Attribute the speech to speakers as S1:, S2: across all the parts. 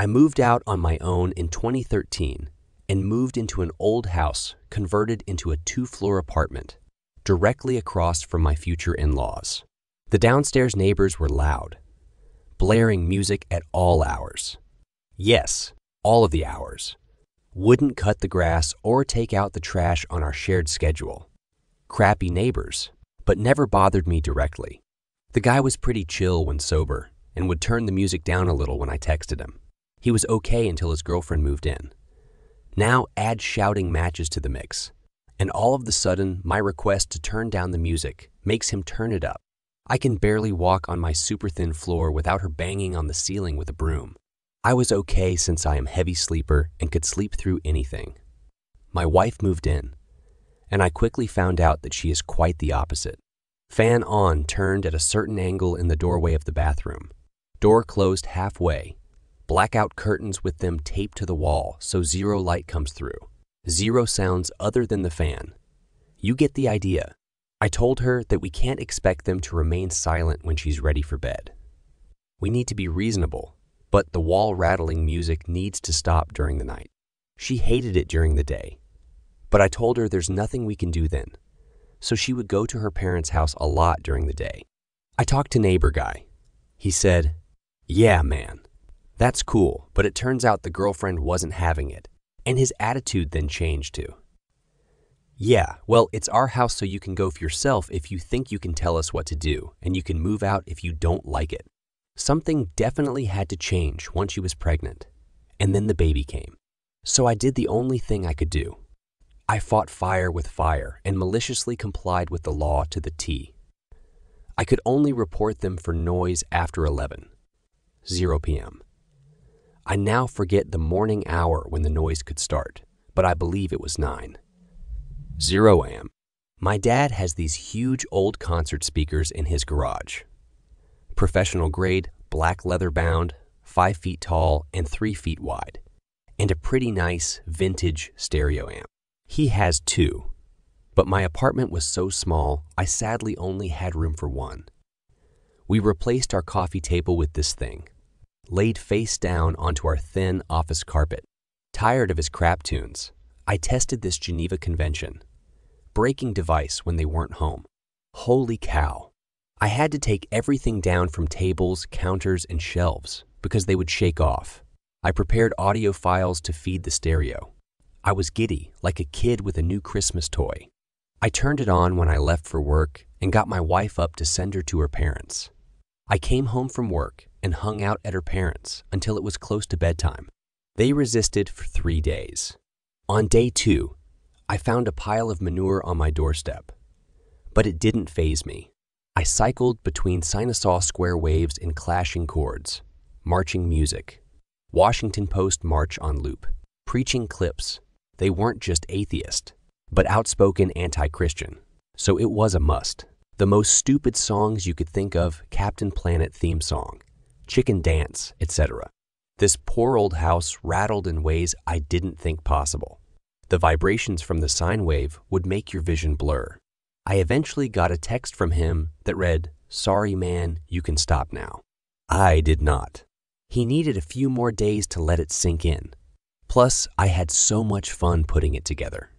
S1: I moved out on my own in 2013 and moved into an old house converted into a 2-floor apartment directly across from my future in-laws. The downstairs neighbors were loud, blaring music at all hours. Yes, all of the hours. Wouldn't cut the grass or take out the trash on our shared schedule. Crappy neighbors, but never bothered me directly. The guy was pretty chill when sober and would turn the music down a little when I texted him. He was okay until his girlfriend moved in. Now add shouting matches to the mix, and all of a sudden my request to turn down the music makes him turn it up. I can barely walk on my super thin floor without her banging on the ceiling with a broom. I was okay since I am a heavy sleeper and could sleep through anything. My wife moved in, and I quickly found out that she is quite the opposite. Fan on turned at a certain angle in the doorway of the bathroom. Door closed halfway. Blackout curtains with them taped to the wall so zero light comes through. Zero sounds other than the fan. You get the idea. I told her that we can't expect them to remain silent when she's ready for bed. We need to be reasonable, but the wall-rattling music needs to stop during the night. She hated it during the day, but I told her there's nothing we can do then, so she would go to her parents' house a lot during the day. I talked to neighbor guy. He said, "Yeah, man, that's cool, but it turns out the girlfriend wasn't having it, and his attitude then changed too. Yeah, well, it's our house so you can go for yourself if you think you can tell us what to do, and you can move out if you don't like it." Something definitely had to change once she was pregnant, and then the baby came. So I did the only thing I could do. I fought fire with fire and maliciously complied with the law to the T. I could only report them for noise after 11, 0 p.m. I now forget the morning hour when the noise could start, but I believe it was 9, 0 a.m. My dad has these huge old concert speakers in his garage. Professional grade, black leather bound, 5 feet tall and 3 feet wide, and a pretty nice vintage stereo amp. He has 2, but my apartment was so small, I sadly only had room for 1. We replaced our coffee table with this thing, laid face down onto our thin office carpet. Tired of his crap tunes, I tested this Geneva Convention breaking device when they weren't home. Holy cow. I had to take everything down from tables, counters, and shelves because they would shake off. I prepared audio files to feed the stereo. I was giddy, like a kid with a new Christmas toy. I turned it on when I left for work and got my wife up to send her to her parents. I came home from work and hung out at her parents until it was close to bedtime. They resisted for 3 days. On day 2, I found a pile of manure on my doorstep, but it didn't faze me. I cycled between Sinusaw square waves and clashing chords, marching music, Washington Post march on loop, preaching clips. They weren't just atheist, but outspoken anti-Christian, so it was a must. The most stupid songs you could think of, Captain Planet theme song, Chicken Dance, etc. This poor old house rattled in ways I didn't think possible. The vibrations from the sine wave would make your vision blur. I eventually got a text from him that read, "Sorry man, you can stop now." I did not. He needed a few more days to let it sink in. Plus, I had so much fun putting it together.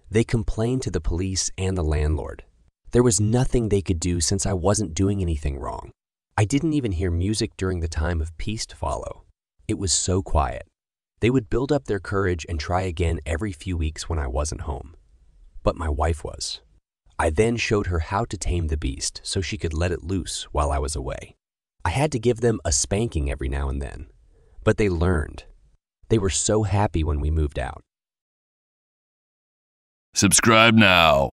S1: They complained to the police and the landlord. There was nothing they could do since I wasn't doing anything wrong. I didn't even hear music during the time of peace to follow. It was so quiet. They would build up their courage and try again every few weeks when I wasn't home. But my wife was. I then showed her how to tame the beast so she could let it loose while I was away. I had to give them a spanking every now and then, but they learned. They were so happy when we moved out.
S2: Subscribe now.